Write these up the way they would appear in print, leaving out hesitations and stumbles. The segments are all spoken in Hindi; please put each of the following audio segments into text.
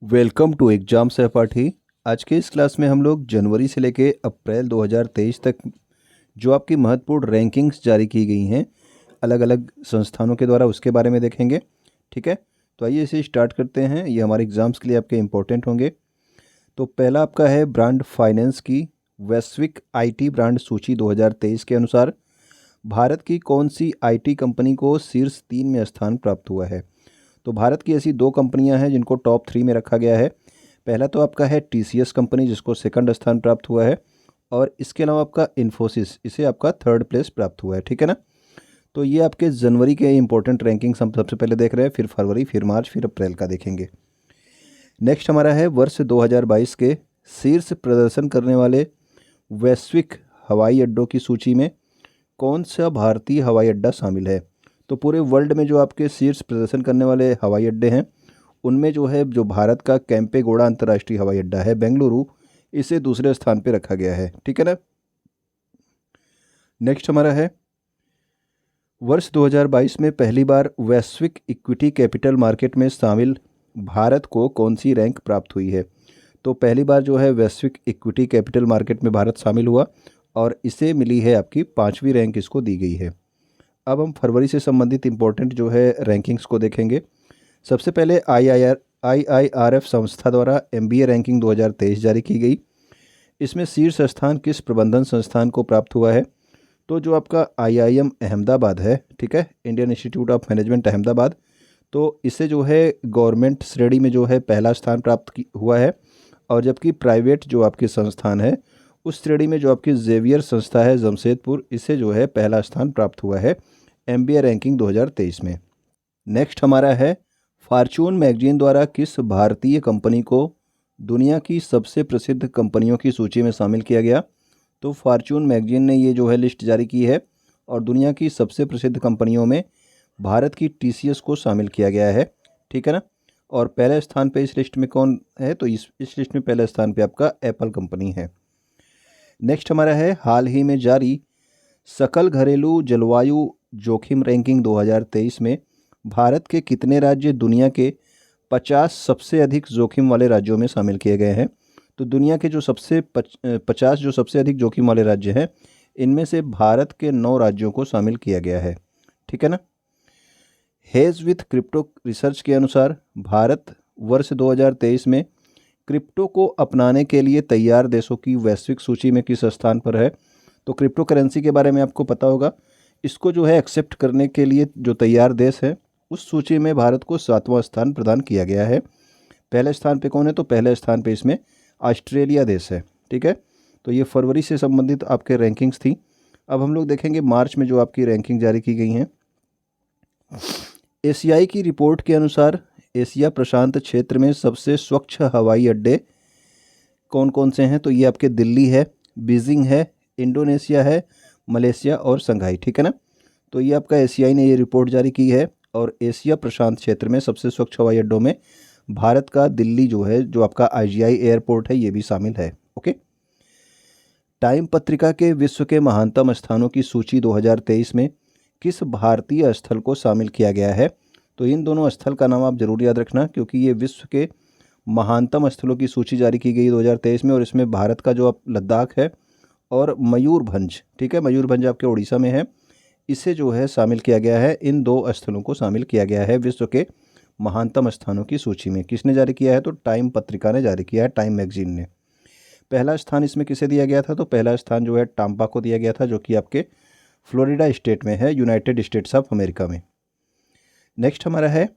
वेलकम टू एग्जाम सहपाठी। आज के इस क्लास में हम लोग जनवरी से लेके अप्रैल 2023 तक जो आपकी महत्वपूर्ण रैंकिंग्स जारी की गई हैं अलग अलग संस्थानों के द्वारा उसके बारे में देखेंगे। ठीक है, तो आइए इसे स्टार्ट करते हैं। ये हमारे एग्ज़ाम्स के लिए आपके इम्पोर्टेंट होंगे। तो पहला आपका है ब्रांड फाइनेंस की वैश्विक आईटी ब्रांड सूची 2023 के अनुसार भारत की कौन सी आईटी कंपनी को शीर्ष 3 में स्थान प्राप्त हुआ है। तो भारत की ऐसी दो कंपनियां हैं जिनको टॉप 3 में रखा गया है। पहला तो आपका है टीसीएस कंपनी जिसको सेकंड स्थान प्राप्त हुआ है, और इसके अलावा आपका इन्फोसिस, इसे आपका थर्ड प्लेस प्राप्त हुआ है। ठीक है ना। तो ये आपके जनवरी के इंपॉर्टेंट रैंकिंग्स हम सबसे पहले देख रहे हैं, फिर फरवरी, फिर मार्च, फिर अप्रैल का देखेंगे। नेक्स्ट हमारा है वर्ष 2022 के शीर्ष प्रदर्शन करने वाले वैश्विक हवाई अड्डों की सूची में कौन सा भारतीय हवाई अड्डा शामिल है। तो पूरे वर्ल्ड में जो आपके शीर्ष प्रदर्शन करने वाले हवाई अड्डे हैं उनमें जो है, जो भारत का कैंपेगौड़ा अंतर्राष्ट्रीय हवाई अड्डा है बेंगलुरु, इसे दूसरे स्थान पे रखा गया है। ठीक है ना। नेक्स्ट हमारा है वर्ष 2022 में पहली बार वैश्विक इक्विटी कैपिटल मार्केट में शामिल भारत को कौन सी रैंक प्राप्त हुई है। तो पहली बार जो है वैश्विक इक्विटी कैपिटल मार्केट में भारत शामिल हुआ और इसे मिली है आपकी 5वीं रैंक, इसको दी गई है। अब हम फरवरी से संबंधित इंपॉर्टेंट जो है रैंकिंग्स को देखेंगे। सबसे पहले आईआईआरएफ संस्था द्वारा एमबीए रैंकिंग 2023 जारी की गई। इसमें शीर्ष स्थान किस प्रबंधन संस्थान को प्राप्त हुआ है। तो जो आपका आईआईएम अहमदाबाद है, ठीक है, Indian institute of management Ahmedabad, तो इसे जो है गवर्नमेंट श्रेणी में जो है पहला स्थान प्राप्त हुआ है। और जबकि प्राइवेट जो आपके संस्थान है उस श्रेणी में जो आपकी जेवियर संस्था है जमशेदपुर, इसे जो है पहला स्थान प्राप्त हुआ है एमबीए रैंकिंग 2023 में। नेक्स्ट हमारा है फॉर्च्यून मैगजीन द्वारा किस भारतीय कंपनी को दुनिया की सबसे प्रसिद्ध कंपनियों की सूची में शामिल किया गया। तो फॉर्च्यून मैगजीन ने ये जो है लिस्ट जारी की है और दुनिया की सबसे प्रसिद्ध कंपनियों में भारत की टीसीएस को शामिल किया गया है। ठीक है ना। और पहले स्थान पे इस लिस्ट में कौन है, तो इस लिस्ट में पहले स्थान पे आपका एप्पल कंपनी है। नेक्स्ट हमारा है हाल ही में जारी सकल घरेलू जलवायु जोखिम रैंकिंग 2023 में भारत के कितने राज्य दुनिया के 50 सबसे अधिक जोखिम वाले राज्यों में शामिल किए गए हैं। तो दुनिया के जो 50 जो सबसे अधिक जोखिम वाले राज्य हैं इनमें से भारत के 9 राज्यों को शामिल किया गया है। ठीक है ना। हेज विथ क्रिप्टो रिसर्च के अनुसार भारत वर्ष 2023 में क्रिप्टो को अपनाने के लिए तैयार देशों की वैश्विक सूची में किस स्थान पर है। तो क्रिप्टो करेंसी के बारे में आपको पता होगा, इसको जो है एक्सेप्ट करने के लिए जो तैयार देश है उस सूची में भारत को 7वां स्थान प्रदान किया गया है। पहले स्थान पे कौन है, तो पहले स्थान पे इसमें ऑस्ट्रेलिया देश है। ठीक है, तो ये फरवरी से संबंधित आपके रैंकिंग्स थी। अब हम लोग देखेंगे मार्च में जो आपकी रैंकिंग जारी की गई हैं। एशियाई की रिपोर्ट के अनुसार एशिया प्रशांत क्षेत्र में सबसे स्वच्छ हवाई अड्डे कौन कौन से हैं। तो ये आपके दिल्ली है, बीजिंग है, इंडोनेशिया है, मलेशिया और संघाई। ठीक है ना। तो ये आपका एशियाई ने ये रिपोर्ट जारी की है और एशिया प्रशांत क्षेत्र में सबसे स्वच्छ हवाई अड्डों में भारत का दिल्ली जो है, जो आपका आईजीआई एयरपोर्ट है, ये भी शामिल है। ओके। टाइम पत्रिका के विश्व के महानतम स्थानों की सूची 2023 में किस भारतीय स्थल को शामिल किया गया है। तो इन दोनों स्थल का नाम आप जरूर याद रखना, क्योंकि ये विश्व के महानतम स्थलों की सूची जारी की गई 2023 में, और इसमें भारत का जो आप लद्दाख है और मयूरभंज, ठीक है, मयूरभंज आपके उड़ीसा में है, इसे जो है शामिल किया गया है। इन 2 स्थलों को शामिल किया गया है विश्व के महानतम स्थानों की सूची में। किसने जारी किया है, तो टाइम पत्रिका ने जारी किया है, टाइम मैगजीन ने। पहला स्थान इसमें किसे दिया गया था, तो पहला स्थान जो है टाम्पा को दिया गया था, जो कि आपके फ्लोरिडा स्टेट में है, यूनाइटेड स्टेट्स ऑफ अमेरिका में। नेक्स्ट हमारा है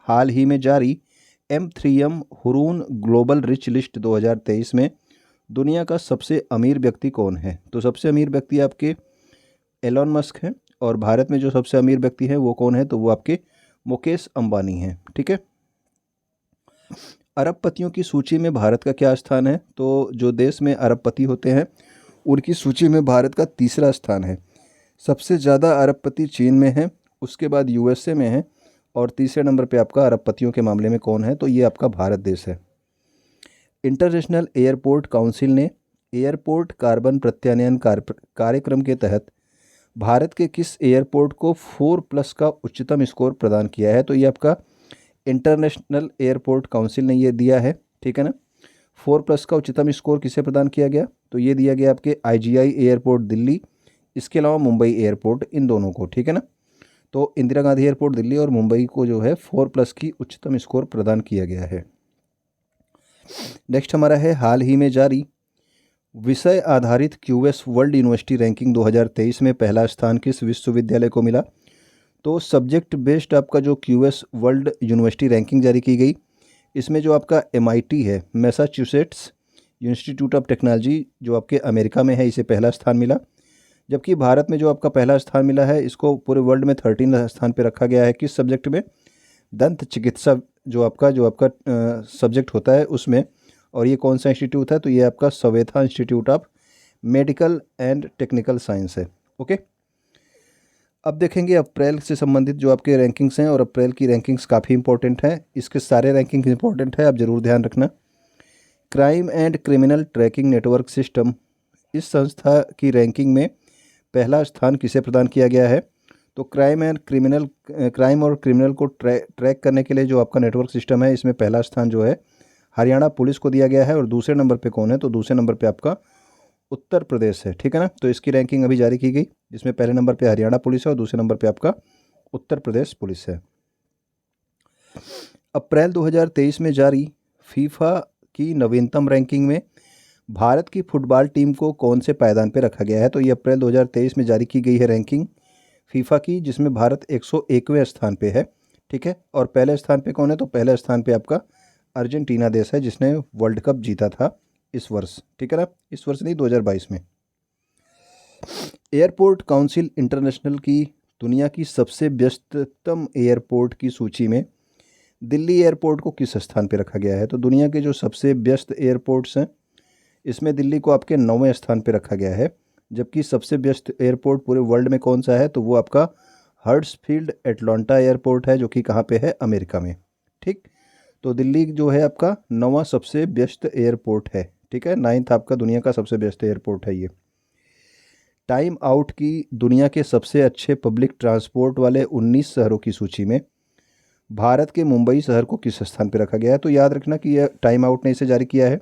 हाल ही में जारी M3M Hurun global rich list 2023 में दुनिया का सबसे अमीर व्यक्ति कौन है। तो सबसे अमीर व्यक्ति आपके एलॉन मस्क हैं, और भारत में जो सबसे अमीर व्यक्ति हैं वो कौन है, तो वो आपके मुकेश अंबानी हैं। ठीक है। अरबपतियों की सूची में भारत का क्या स्थान है। तो जो देश में अरबपति होते हैं उनकी सूची में भारत का 3रा स्थान है। सबसे ज़्यादा अरबपति चीन में है, उसके बाद यूएसए में है, और तीसरे नंबर पे आपका अरबपतियों के मामले में कौन है, तो ये आपका भारत देश है। इंटरनेशनल एयरपोर्ट काउंसिल ने एयरपोर्ट कार्बन प्रत्यानयन कार्यक्रम के तहत भारत के किस एयरपोर्ट को 4+ का उच्चतम स्कोर प्रदान किया है। तो ये आपका इंटरनेशनल एयरपोर्ट काउंसिल ने ये दिया है, ठीक है ना। 4+ का उच्चतम स्कोर किसे प्रदान किया गया, तो ये दिया गया आपके IGI एयरपोर्ट दिल्ली, इसके अलावा मुंबई एयरपोर्ट, इन दोनों को, ठीक है ना। तो इंदिरा गांधी एयरपोर्ट दिल्ली और मुंबई को जो है 4+ की उच्चतम स्कोर प्रदान किया गया है। नेक्स्ट हमारा है हाल ही में जारी विषय आधारित QS वर्ल्ड यूनिवर्सिटी रैंकिंग 2023 में पहला स्थान किस विश्वविद्यालय को मिला। तो सब्जेक्ट बेस्ड आपका जो QS वर्ल्ड यूनिवर्सिटी रैंकिंग जारी की गई, इसमें जो आपका MIT है, मैसाचुसेट्स इंस्टीट्यूट ऑफ टेक्नोलॉजी, जो आपके अमेरिका में है, इसे पहला स्थान मिला। जबकि भारत में जो आपका पहला स्थान मिला है, इसको पूरे वर्ल्ड में 13 स्थान पर रखा गया है। किस सब्जेक्ट में, दंत चिकित्सा जो आपका सब्जेक्ट होता है उसमें। और ये कौन सा इंस्टीट्यूट है, तो ये आपका Saveetha institute of medical and technical science है। ओके, अब देखेंगे अप्रैल से संबंधित जो आपके रैंकिंग्स हैं, और अप्रैल की रैंकिंग्स काफ़ी इंपॉर्टेंट हैं, इसके सारे रैंकिंग्स इंपॉर्टेंट है, आप ज़रूर ध्यान रखना। Crime and criminal tracking network system, इस संस्था की रैंकिंग में पहला स्थान किसे प्रदान किया गया है। तो क्राइम और क्रिमिनल को ट्रैक करने के लिए जो आपका नेटवर्क सिस्टम है, इसमें पहला स्थान जो है हरियाणा पुलिस को दिया गया है। और दूसरे नंबर पे कौन है, तो दूसरे नंबर पे आपका उत्तर प्रदेश है, ठीक है ना। तो इसकी रैंकिंग अभी जारी की गई, जिसमें पहले नंबर पे हरियाणा पुलिस है और दूसरे नंबर पे आपका उत्तर प्रदेश पुलिस है। अप्रैल 2023 में जारी फीफा की नवीनतम रैंकिंग में भारत की फुटबॉल टीम को कौन से पायदान पर रखा गया है। तो ये अप्रैल 2023 में जारी की गई है रैंकिंग फीफा की, जिसमें भारत 101वें स्थान पे है, ठीक है। और पहले स्थान पे कौन है, तो पहले स्थान पे आपका अर्जेंटीना देश है, जिसने वर्ल्ड कप जीता था इस वर्ष, ठीक है ना। इस वर्ष नहीं, 2022 में। एयरपोर्ट काउंसिल इंटरनेशनल की दुनिया की सबसे व्यस्ततम एयरपोर्ट की सूची में दिल्ली एयरपोर्ट को किस स्थान पर रखा गया है। तो दुनिया के जो सबसे व्यस्त एयरपोर्ट्स हैं, इसमें दिल्ली को आपके 9वें स्थान पर रखा गया है। जबकि सबसे व्यस्त एयरपोर्ट पूरे वर्ल्ड में कौन सा है, तो वो आपका हर्ट्सफील्ड एटलांटा एयरपोर्ट है, जो कि कहाँ पे है, अमेरिका में, ठीक। तो दिल्ली जो है आपका 9वां सबसे व्यस्त एयरपोर्ट है, ठीक है। 9th आपका दुनिया का सबसे व्यस्त एयरपोर्ट है ये। टाइम आउट की दुनिया के सबसे अच्छे पब्लिक ट्रांसपोर्ट वाले 19 शहरों की सूची में भारत के मुंबई शहर को किस स्थान पर रखा गया है। तो याद रखना कि यह टाइम आउट ने इसे जारी किया है,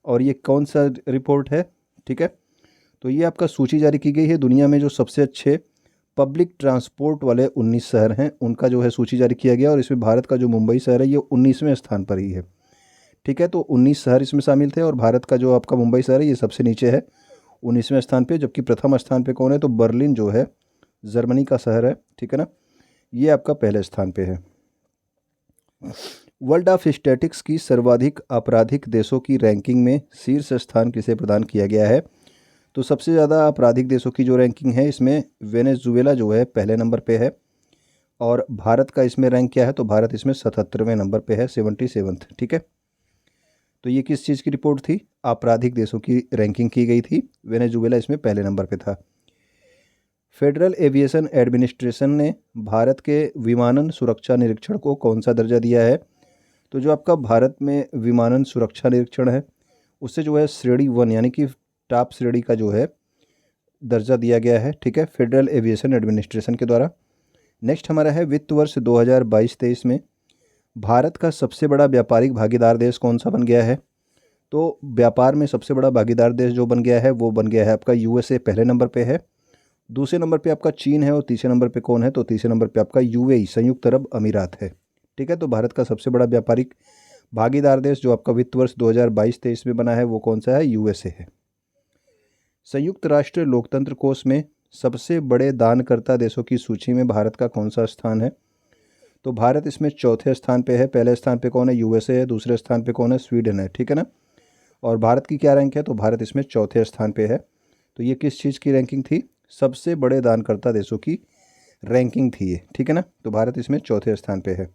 और ये कौन सा रिपोर्ट है, ठीक है। तो ये आपका सूची जारी की गई है, दुनिया में जो सबसे अच्छे पब्लिक ट्रांसपोर्ट वाले 19 शहर हैं, उनका जो है सूची जारी किया गया। और इसमें भारत का जो मुंबई शहर है, ये 19वें स्थान पर ही है, ठीक है। तो 19 शहर इसमें शामिल थे, और भारत का जो आपका मुंबई शहर है, ये सबसे नीचे है, 19वें स्थान पे। जबकि प्रथम स्थान पे कौन है, तो बर्लिन जो है जर्मनी का शहर है, ठीक है ना, ये आपका पहले स्थान पे है। वर्ल्ड ऑफ स्टैटिस्टिक्स की सर्वाधिक आपराधिक देशों की रैंकिंग में शीर्ष स्थान किसे प्रदान किया गया है। तो सबसे ज़्यादा आपराधिक देशों की जो रैंकिंग है, इसमें वेनेजुएला जो है पहले नंबर पे है। और भारत का इसमें रैंक क्या है, तो भारत इसमें 77वें नंबर पे है, 77th, ठीक है। तो ये किस चीज़ की रिपोर्ट थी, आपराधिक देशों की रैंकिंग की गई थी, वेनेजुएला इसमें पहले नंबर पे था। फेडरल एविएशन एडमिनिस्ट्रेशन ने भारत के विमानन सुरक्षा निरीक्षण को कौन सा दर्जा दिया है। तो जो आपका भारत में विमानन सुरक्षा निरीक्षण है, उससे जो है श्रेणी 1 यानी कि टॉप श्रेणी का जो है दर्जा दिया गया है, ठीक है, फेडरल एविएशन एडमिनिस्ट्रेशन के द्वारा। नेक्स्ट हमारा है वित्त वर्ष 2022-23 में भारत का सबसे बड़ा व्यापारिक भागीदार देश कौन सा बन गया है। तो व्यापार में सबसे बड़ा भागीदार देश जो बन गया है, वो बन गया है आपका USA, पहले नंबर पे है। दूसरे नंबर पे आपका चीन है, और तीसरे नंबर पे कौन है, तो तीसरे नंबर पे आपका UAE, संयुक्त अरब अमीरात है, ठीक है। तो भारत का सबसे बड़ा व्यापारिक भागीदार देश जो आपका वित्त वर्ष 2022-23 में बना है, वो कौन सा है, USA है। संयुक्त राष्ट्र लोकतंत्र कोष में सबसे बड़े दानकर्ता देशों की सूची में भारत का कौन सा स्थान है। तो भारत इसमें चौथे स्थान पे है, पहले स्थान पे कौन है, USA है, दूसरे स्थान पे कौन है, स्वीडन है, ठीक है ना। और भारत की क्या रैंक है, तो भारत इसमें चौथे स्थान पे है। तो ये किस चीज़ की रैंकिंग थी, सबसे बड़े दानकर्ता देशों की रैंकिंग थी ये, ठीक है ना। तो भारत इसमें चौथे स्थान पे है।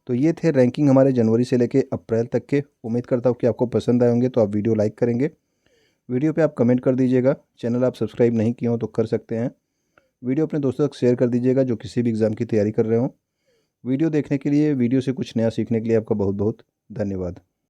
तो ये थे रैंकिंग हमारे जनवरी से लेके अप्रैल तक के। उम्मीद करता हूँ कि आपको पसंद आए होंगे, तो आप वीडियो लाइक करेंगे, वीडियो पे आप कमेंट कर दीजिएगा, चैनल आप सब्सक्राइब नहीं किए हो तो कर सकते हैं। वीडियो अपने दोस्तों तक शेयर कर दीजिएगा जो किसी भी एग्ज़ाम की तैयारी कर रहे हो। वीडियो देखने के लिए, वीडियो से कुछ नया सीखने के लिए आपका बहुत बहुत धन्यवाद।